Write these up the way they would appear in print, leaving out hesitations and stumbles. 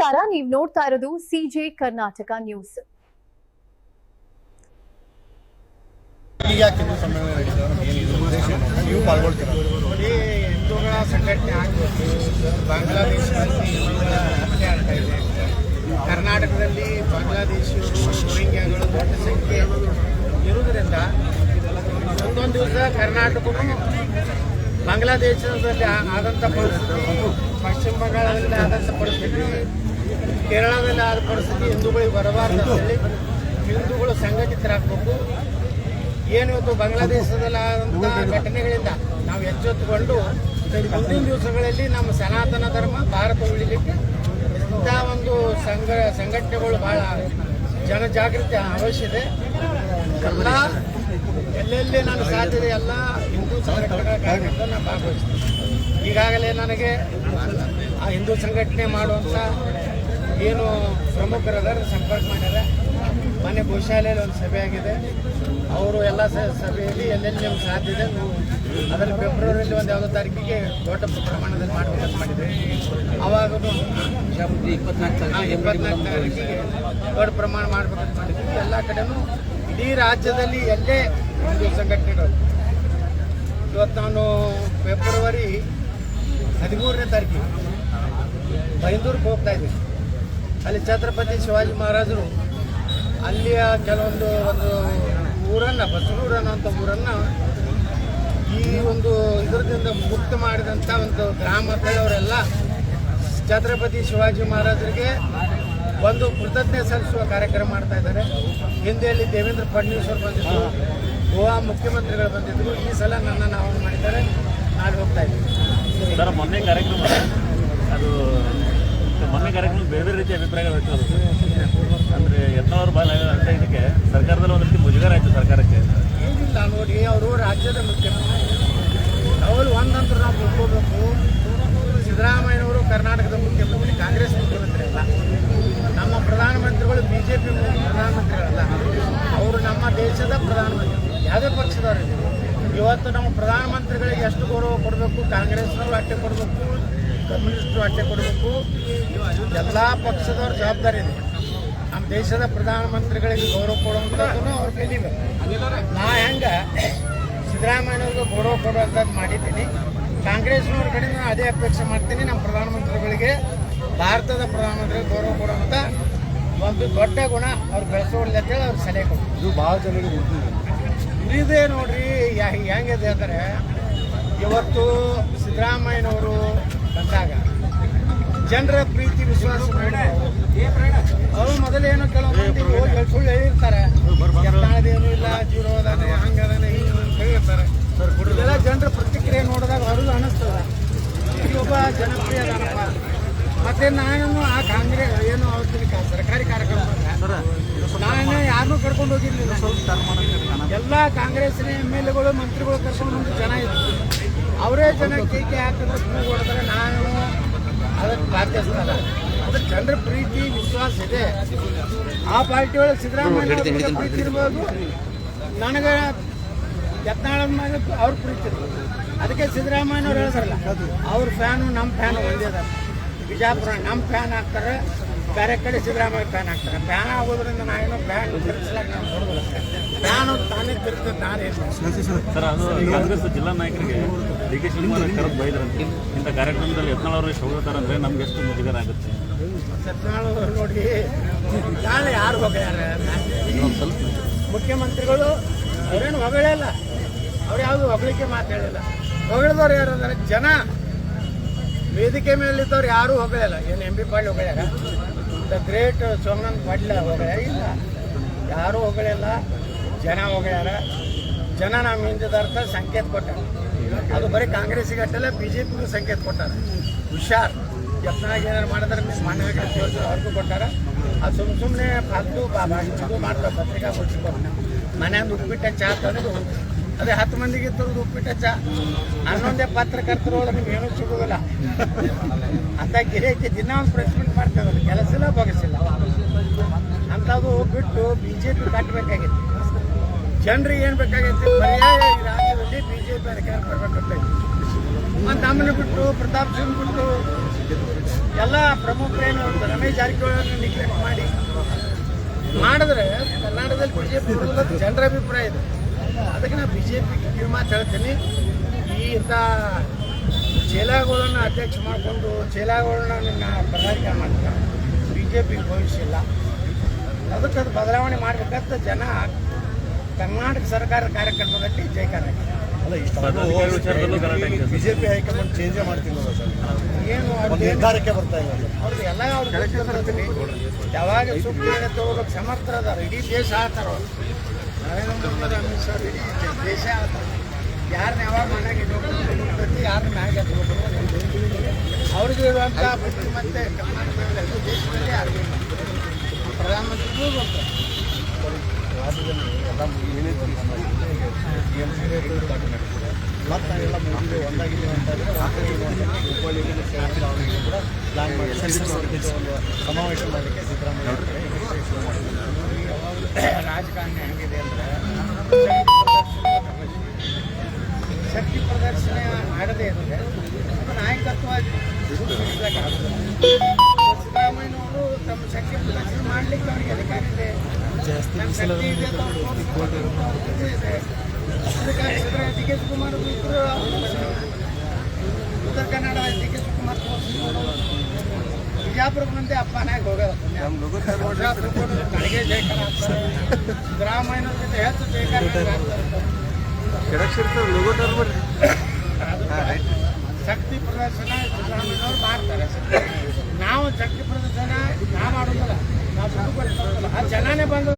ನಮಸ್ಕಾರ, ನೀವು ನೋಡ್ತಾ ಇರೋದು ಸಿಜೆ ಕರ್ನಾಟಕ ನ್ಯೂಸ್. ನೀವು ಪಾಲ್ಗೊಳ್ತೀರಾ? ಹಿಂದೂಗಳ ಸಂಘಟನೆ ಆಗಬೇಕು. ಬಾಂಗ್ಲಾದೇಶದಲ್ಲಿ ಹತ್ಯೆ ಆಗ್ತಾ ಇದೆ. ಕರ್ನಾಟಕದಲ್ಲಿ ಬಾಂಗ್ಲಾದೇಶಿಯರು ರೋಹಿಂಗ್ಯಾಗಳು ದೊಡ್ಡ ಸಂಖ್ಯೆ ಇರುವುದರಿಂದ ಒಂದೊಂದು ದಿವಸ ಕರ್ನಾಟಕವು ಬಾಂಗ್ಲಾದೇಶದಲ್ಲಿ ಆದಂಥ ಪರಿಸ್ಥಿತಿ, ಪಶ್ಚಿಮ ಬಂಗಾಳದಲ್ಲಿ ಆದಂಥ ಪರಿಸ್ಥಿತಿ, ಕೇರಳದಲ್ಲಿ ಆದ ಪರಿಸ್ಥಿತಿ ಹಿಂದೂಗಳಿಗೆ ಬರಬಾರ್ದು ಅಂತೇಳಿ ಹಿಂದೂಗಳು ಸಂಘಟಿತರಾಗಬೇಕು. ಏನು ಇವತ್ತು ಬಾಂಗ್ಲಾದೇಶದಲ್ಲಿ ಆದಂಥ ಘಟನೆಗಳಿಂದ ನಾವು ಎಚ್ಚೆತ್ತುಕೊಂಡು ಮುಂದಿನ ದಿವಸಗಳಲ್ಲಿ ನಮ್ಮ ಸನಾತನ ಧರ್ಮ ಭಾರತ ಉಳಿಲಿಕ್ಕೆ ಇಂಥ ಒಂದು ಸಂಘಟನೆಗಳು ಬಹಳ ಜನಜಾಗೃತಿ ಅವಶ್ಯಕ ಇದೆ. ಎಲ್ಲ ಎಲ್ಲೆಲ್ಲಿ ನಾನು ಸಾಧ್ಯತೆ ಎಲ್ಲ ಹಿಂದೂ ಸಂಘಟನೆಗಳ ಕಾರ್ಯಕ್ರಮದಲ್ಲಿ ನಾನು ಭಾಗವಹಿಸ್ತೀನಿ. ಈಗಾಗಲೇ ನನಗೆ ಆ ಹಿಂದೂ ಸಂಘಟನೆ ಮಾಡುವಂಥ ಏನು ಪ್ರಮುಖರದಾರ ಸಂಪರ್ಕ ಮಾಡ್ಯಾರ. ಮೊನ್ನೆ ಗೋಶಾಲೆಯಲ್ಲಿ ಒಂದು ಸಭೆ ಆಗಿದೆ. ಅವರು ಎಲ್ಲ ಸಭೆಯಲ್ಲಿ ಎಲ್ಲೆಲ್ಲಿ ನಮ್ಗೆ ಸಾಧ್ಯ ಇದೆ ಅದರಲ್ಲಿ ಫೆಬ್ರವರಿಯಲ್ಲಿ ಒಂದು ಯಾವುದೋ ತಾರೀಕಿಗೆ ದೊಡ್ಡ ಪ್ರಮಾಣದಲ್ಲಿ ಮಾಡಬೇಕಂತ ಮಾಡಿದ್ವಿ. ಆವಾಗೂ 24 ತಾರೀಕಿಗೆ ದೊಡ್ಡ ಪ್ರಮಾಣ ಮಾಡಬೇಕಂತ ಮಾಡಿದ್ವಿ. ಎಲ್ಲ ಕಡೆನೂ ಇಡೀ ರಾಜ್ಯದಲ್ಲಿ ಎಲ್ಲೇ ಹಿಂದೂ ಸಂಘಟನೆಗಳು ಇವತ್ತು ನಾನು ಫೆಬ್ರವರಿ 13ನೇ ತಾರೀಕಿಗೆ ಬೈಂದೂರಿಗೆ ಹೋಗ್ತಾ ಇದ್ದೀನಿ. ಅಲ್ಲಿ ಛತ್ರಪತಿ ಶಿವಾಜಿ ಮಹಾರಾಜರು ಅಲ್ಲಿಯ ಕೆಲವೊಂದು ಊರನ್ನು, ಬಸವನೂರು ಅನ್ನೋಂಥ ಊರನ್ನು ಈ ಒಂದು ಇದರಿಂದ ಮುಕ್ತ ಮಾಡಿದಂಥ ಒಂದು ಗ್ರಾಮದವರೆಲ್ಲ ಛತ್ರಪತಿ ಶಿವಾಜಿ ಮಹಾರಾಜರಿಗೆ ಒಂದು ಕೃತಜ್ಞತೆ ಸಲ್ಲಿಸುವ ಕಾರ್ಯಕ್ರಮ ಮಾಡ್ತಾ ಇದ್ದಾರೆ. ಹಿಂದೆಯಲ್ಲಿ ದೇವೇಂದ್ರ ಫಡ್ನವೀಸ್ ಅವರು ಬಂದಿದ್ದರು, ಗೋವಾ ಮುಖ್ಯಮಂತ್ರಿಗಳು ಬಂದಿದ್ದರು. ಈ ಸಲ ನನ್ನನ್ನು ಆಹ್ವಾನ ಮಾಡಿದ್ದಾರೆ. ನಾನು ಹೋಗ್ತಾ ಇದ್ದೀನಿ. ಸರ್, ಮೊನ್ನೆ ಕಾರ್ಯಕ್ರಮ ಬೇರೆ ಬೇರೆ ರೀತಿಯ ಅಭಿಪ್ರಾಯಗಳು ವ್ಯಕ್ತವಾಗುತ್ತೆ. ಅಂದರೆ ಯತ್ನಾಳ್ ಬಾಲ್ ಅಂತ ಇದಕ್ಕೆ ಸರ್ಕಾರದಲ್ಲಿ ಒಂದು ರೀತಿ ಮುಜುಗರ ಆಯಿತು ಸರ್ಕಾರಕ್ಕೆ. ಏನಿಲ್ಲ ನೋಡಿ, ಅವರು ರಾಜ್ಯದ ಮುಖ್ಯಮಂತ್ರಿ, ಅವರು ಒಂದಂತೂ ನಾವು ತಿಳ್ಕೋಬೇಕು. ಸಿದ್ದರಾಮಯ್ಯನವರು ಕರ್ನಾಟಕದ ಮುಖ್ಯಮಂತ್ರಿ, ಕಾಂಗ್ರೆಸ್ ಮುಖ್ಯಮಂತ್ರಿ ಅಲ್ಲ. ನಮ್ಮ ಪ್ರಧಾನಮಂತ್ರಿಗಳು BJP ಪ್ರಧಾನಮಂತ್ರಿಗಳಲ್ಲ, ಅವರು ನಮ್ಮ ದೇಶದ ಪ್ರಧಾನಮಂತ್ರಿ. ಯಾವುದೇ ಪಕ್ಷದವರಿಲ್ಲ. ಇವತ್ತು ನಮ್ಮ ಪ್ರಧಾನಮಂತ್ರಿಗಳಿಗೆ ಎಷ್ಟು ಗೌರವ ಕೊಡಬೇಕು, ಕಾಂಗ್ರೆಸ್ನವರು ಅಟ್ಟೆ ಕೊಡಬೇಕು, ಕಮ್ಯುನಿಸ್ಟರು ಅಟ್ಟೆ ಕೊಡಬೇಕು. ಎಲ್ಲ ಪಕ್ಷದವ್ರ ಜವಾಬ್ದಾರಿ ಇದೆ. ನಮ್ಮ ದೇಶದ ಪ್ರಧಾನಮಂತ್ರಿಗಳಿಗೆ ಗೌರವ ಕೊಡುವಂಥದ್ದನ್ನು ಅವ್ರು ಕಲಿಬೇಕು. ನಾ ಹೆಂಗೆ ಸಿದ್ದರಾಮಯ್ಯವ್ರಿಗೆ ಗೌರವ ಕೊಡುವಂಥದ್ದು ಮಾಡಿದ್ದೀನಿ, ಕಾಂಗ್ರೆಸ್ನವ್ರ ಕಡೆಯಿಂದ ಅದೇ ಅಪೇಕ್ಷೆ ಮಾಡ್ತೀನಿ. ನಮ್ಮ ಪ್ರಧಾನಮಂತ್ರಿಗಳಿಗೆ, ಭಾರತದ ಪ್ರಧಾನಮಂತ್ರಿಗೆ ಗೌರವ ಕೊಡುವಂಥ ಒಂದು ದೊಡ್ಡ ಗುಣ ಅವ್ರು ಬೆಳೆಸೋಲ್ಲ ಅಂತೇಳಿ ಅವ್ರು ಸಲಹೆ ಕೊಡ್ತೀವಿ. ಇದು ಭಾಳ ಜನರಿಗೆ ಇದೇ ನೋಡ್ರಿ ಹೆಂಗಿದೆ ಅಂದರೆ, ಇವತ್ತು ಸಿದ್ದರಾಮಯ್ಯನವರು ಬಂದಾಗ ಜನರ ಪ್ರೀತಿ ವಿಶ್ವಾಸ ಅವರು ಮೊದಲೇನು ಕೆಲವೊಂದು ಸುಳ್ಳು ಹೇಳಿರ್ತಾರೆ. ಎತ್ತಾಳದೇನು ಇಲ್ಲ, ಜೀರೋ ಅದಾನೆ, ಹಂಗದಾನೆ, ಹಿಂಗೆ ಹೇಳಿರ್ತಾರೆ. ಇದೆಲ್ಲ ಜನರ ಪ್ರತಿಕ್ರಿಯೆ ನೋಡಿದಾಗ ಅವ್ರಿಗೂ ಅನ್ನಿಸ್ತದೆ ಒಬ್ಬ ಜನಪ್ರಿಯ ಅದಾನಪ್ಪ. ಮತ್ತೆ ನಾನು ಆ ಕಾಂಗ್ರೆಸ್ ಏನು ಅವ್ರಿಗೆ ಸರ್ಕಾರಿ ಕಾರ್ಯಕ್ರಮ ನಾನು ಯಾರನ್ನೂ ಕರ್ಕೊಂಡು ಹೋಗಿರ್ಲಿಲ್ಲ. ಎಲ್ಲ ಕಾಂಗ್ರೆಸ್ಸಿನ MLAಗಳು, ಮಂತ್ರಿಗಳು ಕರ್ಕೊಂಡು ಜನ ಇತ್ತು. ಅವರೇ ಜನ ಟೀಕೆ ಹಾಕಿದ್ರೆ ಕೂಗು ಹೊಡೆದ್ರೆ ನಾನು ಅದಕ್ಕೆ ಬಾಧ್ಯಸ್ಥಲ್ಲ. ಅದ್ರ ಜನರ ಪ್ರೀತಿ ವಿಶ್ವಾಸ ಇದೆ. ಆ ಪಾರ್ಟಿ ಒಳಗೆ ಸಿದ್ದರಾಮಯ್ಯ ಪ್ರೀತಿ ಇರ್ಬೋದು, ನನಗೆ ಯತ್ನಾಳ್ ಮೇಲೆ ಅವ್ರ ಪ್ರೀತಿ ಇರ್ಬೋದು. ಅದಕ್ಕೆ ಸಿದ್ದರಾಮಯ್ಯನವ್ರು ಹೇಳ್ತಾರಲ್ಲ, ಅವ್ರ ಫ್ಯಾನು ನಮ್ಮ ಫ್ಯಾನು ಒಂದೇ ಅದ. ಬಿಜಾಪುರ ನಮ್ಮ ಫ್ಯಾನ್ ಹಾಕ್ತಾರೆ, ಬೇರೆ ಕಡೆ ಸಿದ್ದರಾಮಯ್ಯ ಫ್ಯಾನ್ ಹಾಕ್ತಾರೆ. ಫ್ಯಾನ್ ಆಗೋದ್ರಿಂದ ನಾವೇನೋ ಫ್ಯಾನ್ ತಿರ್ಗಿಸ್ಲಾಕ ನಾವು ನೋಡೋದಿಲ್ಲ. ಫ್ಯಾನ್ ತಾನೇ ತಿರ್ತದೆ, ನಾನೇ. ಸರ್, ಅದು ಕಾಂಗ್ರೆಸ್ ಜಿಲ್ಲಾ ನಾಯಕರಿಗೆ DK ಶಿವಕುಮಾರ್ ಕರೆದು ಬೈದ್ರಂತೆ. ಇಂಥ ಕಾರ್ಯಕ್ರಮದಲ್ಲಿ ಯತ್ನಾಳ್ ಅವರು ಹೊಗಳ್ತಾರಂದ್ರೆ ನಮ್ಗೆ ಎಷ್ಟು ಮುಜುಗರ ಆಗುತ್ತೆ? ಯತ್ನಾಳ್ ಅವರು ನೋಡಿ, ನಾಳೆ ಯಾರು ಹೊಗ್ಯಾರ? ಮುಖ್ಯಮಂತ್ರಿಗಳು ಅವರೇನು ಹೊಗಳಿಲ್ಲ, ಅವ್ರು ಯಾವುದು ಹೊಗಳಿಕೆ ಮಾತಾಡಿಲ್ಲ. ಹೊಗಳಿದವ್ರು ಯಾರು ಅಂದರೆ ಜನ. ವೇದಿಕೆ ಮೇಲಿದ್ದವ್ರು ಯಾರೂ ಹೊಗಳಿಲ್ಲ. ಏನು MB ಪಾಟೀಲ್ ಹೊಗ್ಯಾರ, ದ ಗ್ರೇಟ್ ಸೋಮನಾಥ್ ಪಾಟೀಲ್ ಹೊಗ್ಯಾರ? ಇಲ್ಲ, ಯಾರೂ ಹೊಗಳಿಲ್ಲ. ಜನ ಹೊಗ್ಯಾರ. ಜನ ನಮ್ಮ ಹಿಂದಿದರ್ಥ ಸಂಕೇತ ಕೊಟ್ಟಾರ. ಅದು ಬರೀ ಕಾಂಗ್ರೆಸ್ಸಿಗೆ ಅಟ್ಟಲ್ಲ, BJPಗೂ ಸಂಕೇತ ಕೊಟ್ಟಾರ. ಹುಷಾರ್, ಯತ್ನಾಳ್ ಏನಾರು ಮಾಡಿದ್ರೆ ಮಾನ್ಯವಾಗಿ ಅವ್ರಿಗೂ ಕೊಟ್ಟಾರ. ಅದು ಸುಮ್ಮನೆ ಫಾಲ್ತು ಇದು ಮಾಡ್ತಾರೆ. ಪತ್ರಿಕಾಗೋಷ್ಠಿಗೆ ಮನೆಯಿಂದ ಉಪ್ಪಿಟ್ಟ ಚಹಾ ತಂದು ಅದೇ 10 ಮಂದಿಗೆ ತರೋದು ಉಪ್ಪಿಟ್ಟ ಚಹಾ. 11 ಪತ್ರಕರ್ತರು ಹೋದ್ರೆ ನಿಮ್ಗೆ ಏನೂ ಸಿಗೋದಿಲ್ಲ ಅಂತ ಗಿರಿಯಕ್ಕೆ ದಿನ ಒಂದು ಪ್ರೆಸ್ ಮೀಟ್ ಮಾಡ್ತಾರೆ. ಕೆಲಸ ಇಲ್ಲ, ಬಗಸಿಲ್ಲ. ಅಂಥದ್ದು ಬಿಟ್ಟು BJP ಕಟ್ಟಬೇಕಾಗಿತ್ತು. ಜನರಿಗೆ ಏನು ಬೇಕಾಗೈತಿ? ಪರ್ಯಾಯ ಈ ರಾಜ್ಯದಲ್ಲಿ BJP ಅಧಿಕಾರ ಬರಬೇಕಂತ. ಮತ್ತು ನಮ್ಮನ್ನು ಬಿಟ್ಟು, ಪ್ರತಾಪ್ ಸಿಂಗ್ ಬಿಟ್ಟು ಎಲ್ಲ ಪ್ರಮುಖರೇನು ರಮೇಶ್ ಜಾರಕಿಹೊಳಿ ನೆಗ್ಲೆಕ್ಟ್ ಮಾಡಿದ್ರೆ ಕರ್ನಾಟಕದಲ್ಲಿ ಬಿಜೆಪಿ ಬರೋದು ಜನರ ಅಭಿಪ್ರಾಯ ಇದೆ. ಅದಕ್ಕೆ ನಾನು ಬಿಜೆಪಿಗೆ ಕಿವಿ ಮಾತು ಹೇಳ್ತೀನಿ. ಈ ಇಂಥ ಚೇಲಾಗಳನ್ನ ಅಧ್ಯಕ್ಷ ಮಾಡಿಕೊಂಡು ಚೇಲಾಗಳನ್ನ ಪದಾಧಿಕಾರ ಮಾಡ್ತಾರೆ. ಬಿಜೆಪಿಗೆ ಭವಿಷ್ಯ ಇಲ್ಲ. ಅದಕ್ಕೆ ಅದು ಬದಲಾವಣೆ ಮಾಡಬೇಕಂತ ಜನ ಕರ್ನಾಟಕ ಸರ್ಕಾರದ ಕಾರ್ಯಕರ್ತರಲ್ಲಿ ಜಯಕಾರ ಬಿಜೆಪಿ ಹೈಕಮಾಂಡ್ ಚೇಂಜೇ ಮಾಡ್ತಿಲ್ಲ ಸರ್, ಏನು ನಿರ್ಧಾರಕ್ಕೆ ಬರ್ತಾ ಇಲ್ಲ. ಅವ್ರಿಗೆ ಎಲ್ಲ ಯಾವಾಗ ಸೂಕ್ತ ತಗೋಬೇಕು ಸಮರ್ಥ ಅದಾರ. ಇಡೀ ದೇಶ ಆಳ್ತಾರ ನರೇಂದ್ರ ಮೋದಿ ಅಮಿತ್ ಶಾ ಇಡೀ ದೇಶ ಆಳ್ತಾರ. ಯಾರನ್ನ ಯಾವಾಗ ಮನೆಗೆ ಇಟ್ಕೊಂಡು ಯಾರನ್ನ ಮ್ಯಾಗೆ ಅವ್ರಿಗೆ ಇರುವಂಥ ಬುದ್ಧಿ ಮತ್ತೆ ಕರ್ನಾಟಕದಲ್ಲಿ ದೇಶದಲ್ಲಿ ಯಾರಿಗೂ ಇಲ್ಲ. ಪ್ರಧಾನಮಂತ್ರಿಗೂ ಬರ್ತಾರೆ. ರಾಜ್ಯದಲ್ಲಿ ಎಲ್ಲ ಏನೇ ಮತ್ತು ನಾವೆಲ್ಲ ಮುಗಿದು ಒಂದಾಗಿದ್ದೀವಿ ಅಂತಂದರೆ ಹುಬ್ಬಳ್ಳಿಗೆ ಚುನಾವಣೆಗೆ ಕೂಡ ಪ್ಲಾನ್ ಮಾಡಿ ಒಂದು ಸಮಾವೇಶ ಮಾಡಲಿಕ್ಕೆ ಸಿದ್ದರಾಮಯ್ಯ ರಾಜಕಾರಣ ಹೆಂಗಿದೆ ಅಂದರೆ ಶಕ್ತಿ ಪ್ರದರ್ಶನ ಮಾಡದೇ ಇದ್ದರೆ ನಾಯಕತ್ವ ಸಿದ್ದರಾಮಯ್ಯನವರು ತಮ್ಮ ಶಕ್ತಿ ಪ್ರದರ್ಶನ ಮಾಡಲಿಕ್ಕೆ ಅವ್ರಿಗೆ ಅಧಿಕಾರ ಇದೆ. ಡಿ ಕೆ ಶಿವಕುಮಾರ್ ಇದ್ರು ಉತ್ತರ ಕನ್ನಡ ಡಿ ಕೆ ಶಿವಕುಮಾರ್ ಬಿಜಾಪುರಕ್ಕೆ ಬಂದೆ ಅಪ್ಪನಾಗ ಹೋಗೋದು ಕಡೆಗೆ ಜಯಕಾರ ಆಗ್ತಾರೆ. ಸಿದ್ದರಾಮಯ್ಯನ ಜೊತೆ ಹೆಚ್ಚು ಜಯಕಾರ ಶಕ್ತಿ ಪ್ರದರ್ಶನ ಸಿದ್ದರಾಮಯ್ಯನವ್ರು ಮಾಡ್ತಾರೆ. ನಾವು ಶಕ್ತಿ ಪ್ರದರ್ಶನ ನಾವು ಮಾಡೋದಿಲ್ಲ, ನಾವು ಸುತ್ತುಕೊಳ್ತಲ್ಲ. ಆ ಜನನೇ ಬಂದು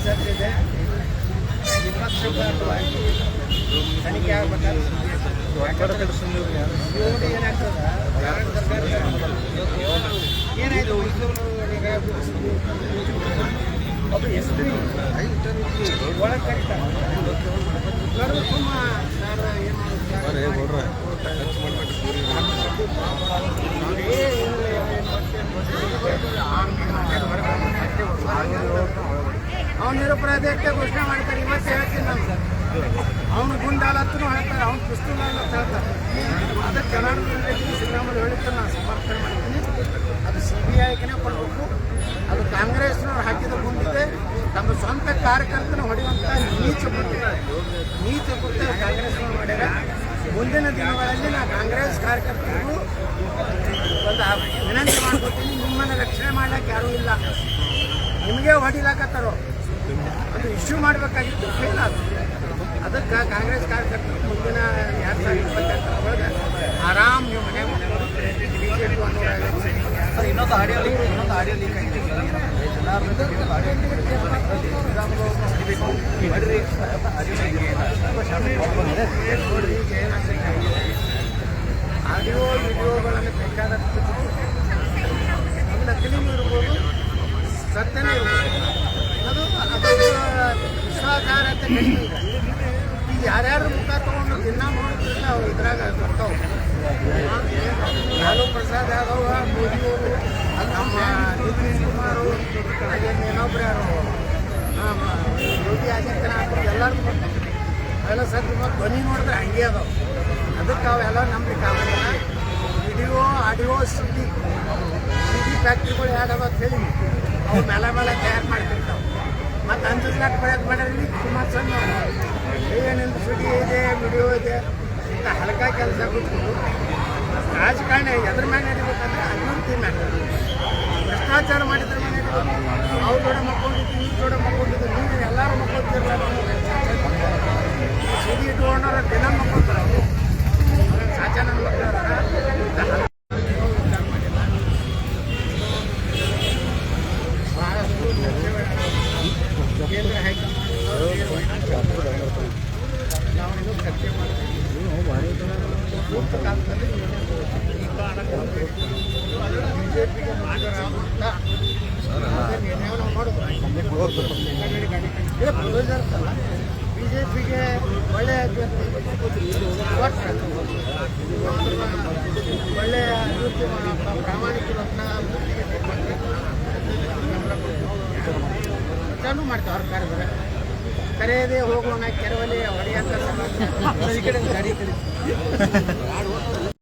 ಸತ್ತಿದೆ ತನಿಖೆ ಆಗ್ಬೇಕಾದ್ರೆ ಏನಾಗ್ತದ ಏನಾಯ್ತು ಒಬ್ಬ ಎಸ್ಪಿ ಒಳಗೆ ಕರೀತಾರೆ ಸುಮ್ಮ ಅವನು ನಿರಪರಾಧಕ್ಕೆ ಘೋಷಣೆ ಮಾಡ್ತಾರೆ. ಇವತ್ತು ಹೇಳ್ತೀನಿ ನಾನು ಸರ್, ಅವನು ಗುಂಡಾಲತ್ತೂ ಹೇಳ್ತಾರೆ, ಅವ್ನು ಪಿಸ್ತೂಲ್ ಅಂತ ಹೇಳ್ತಾರೆ. ಅದಕ್ಕೆ ಕರ್ನಾಟಕದಲ್ಲಿ ಸಿದ್ದರಾಮಯ್ಯ ಹೇಳಿದ್ದು ನಾನು ಸಮರ್ಥನೆ ಮಾಡ್ತೀನಿ. ಅದು CBIಗೆ ಕೊಡಬೇಕು. ಅದು ಕಾಂಗ್ರೆಸ್ನವ್ರು ಹಾಕಿದ ಗುಂಡಿದೆ. ತಮ್ಮ ಸ್ವಂತ ಕಾರ್ಯಕರ್ತನ ಹೊಡೆಯುವಂಥ ನೀಚ ಕೃತ್ಯ ಕಾಂಗ್ರೆಸ್ನವ್ರು ಮಾಡ್ಯಾರ. ಮುಂದಿನ ದಿನಗಳಲ್ಲಿ ನಾನು ಕಾಂಗ್ರೆಸ್ ಕಾರ್ಯಕರ್ತರು ಒಂದು ವಿನಂತಿ ಮಾಡ್ಕೊತೀನಿ, ನಿಮ್ಮನ್ನು ರಕ್ಷಣೆ ಮಾಡ್ಲಿಕ್ಕೆ ಯಾರೂ ಇಲ್ಲ. ನಿಮಗೆ ಹೊಡಿಲಾಕತ್ತಾರೋ ಅದು ಇಶ್ಯೂ ಮಾಡಬೇಕಾಗಿತ್ತು, ಫೇಲ್ ಆದ. ಅದಕ್ಕೆ ಕಾಂಗ್ರೆಸ್ ಕಾರ್ಯಕರ್ತರು ಮುಂದಿನ 2028 ಆರಾಮ್ ನೀವು ಮನೆಗೆ BJP ಇನ್ನೊಂದು ಆಡಿಯೋ ಲೀಕ್ ಆಗಿದೆ. ಆಡಿಯೋ ವಿಡಿಯೋಗಳನ್ನು ಬೇಕಾದಷ್ಟು ನಕಲಿನೂ ಇರ್ಬೋದು, ಸತ್ಯನೇ ಇರ್ಬೋದು. ಅದು ವಿಶ್ವಾಸಾರ್ಹತೆ ಕಡಿಮೆ ಇದೆ. ಈಗ ಯಾರ್ಯಾರು ಮುಖ ತೊಗೊಂಡು ದಿನ ನೋಡ್ತಿದ್ರೆ ಅವು ಇದ್ರಾಗ ಬರ್ತಾವೆ. ಲಾಲೂ ಪ್ರಸಾದ್ ಯಾದವ್, ಮೋದಿಯವರು, ನಮ್ಮ ನಿತೀಶ್ ಕುಮಾರ್, ಇನ್ನೊಬ್ರು ಯಾರು ಯೋಗಿ ಆದಿತ್ಯನಾಥ್, ಎಲ್ಲರೂ ಬರ್ತಾವೆ. ಅವೆಲ್ಲ ಸತ್ಯ ಮತ್ತು ಧ್ವನಿ ನೋಡಿದ್ರೆ ಹಂಗೆ ಅದಾವೆ. ಅದಕ್ಕೆ ಅವೆಲ್ಲ ನಂಬಿಕೆ ಆಗೋದಿಲ್ಲ. ವಿಡಿಯೋ ಆಡಿಯೋ CD ಫ್ಯಾಕ್ಟ್ರಿಗಳು ಯಾವ್ದಾವ ಅಂತ ಹೇಳಿ ಅವು ಮೇಲೆ ತಯಾರು ಮಾಡ್ತಿರ್ತಾವೆ. ಮತ್ತು ಅಂಜಸ್ಲಾಟ್ ಪ್ರಯತ್ನ ಮಾಡಿರಿ ಕುಮಾರಸ್ವಾಮಿ ಏನೇನು CD ಇದೆ, ವಿಡಿಯೋ ಇದೆ, ಇಂಥ ಹಲಕ ಕೆಲಸ ಬಿಟ್ಬಿಟ್ಟು ರಾಜಕಾರಣ ಎದ್ರ ಮೇಲೆ ನಡಿಬೇಕಂದ್ರೆ ಅಭಿವೃದ್ಧಿ ಮೇಲೆ, ಭ್ರಷ್ಟಾಚಾರ ಮಾಡಿದ್ರ ಮೇಲೆ ಅವ್ರ ಜೋಡ ಮಕ್ಕೊಂಡಿದ್ದು, ಇವ್ರ ಜೋಡ ಮಕ್ಕೊಂಡಿದ್ದು, ನೀವು ಎಲ್ಲರೂ ಮಕ್ಕೊತಿರ್ಲಾರ CD ಇಟ್ಕೊಂಡವ್ರ ದಿನ ಮಕ್ಕೊತಾರೆ. ಅವರು ಸಾಚ ನನ್ನ ಮಕ್ಕಳ ಕೇಂದ್ರ ಹೈಕಮಾಂಡ್ ನಾವು ಇನ್ನೂ ಚರ್ಚೆ ಮಾಡ್ತೀವಿ. ಸೂಕ್ತ ಕಾಲದಲ್ಲಿ BJPಗೆ ಮುಜುಗರ ನಾವು ನೋಡಿದ್ರು ಪ್ರೊಡ್ಯೂಸರ್ ಅಲ್ಲ, BJPಗೆ ಒಳ್ಳೆಯ ಅಭ್ಯರ್ಥಿ ಒಳ್ಳೆಯ ಅಭಿವೃದ್ಧಿ ಪ್ರಾಮಾಣಿಕ ಅಭಿವೃದ್ಧಿಗೆ ಪ್ರಚಾರ ಮಾಡ್ತೀವಿ. ಪ್ರಚಾರನೂ ಮಾಡ್ತೀವಿ. ಅವ್ರು ಕರೆದ್ರೆ ಕರೆಯದೇ ಹೋಗೋಣ ಕೆರವಲ್ಲಿ ಹೊಡೆಯಂತ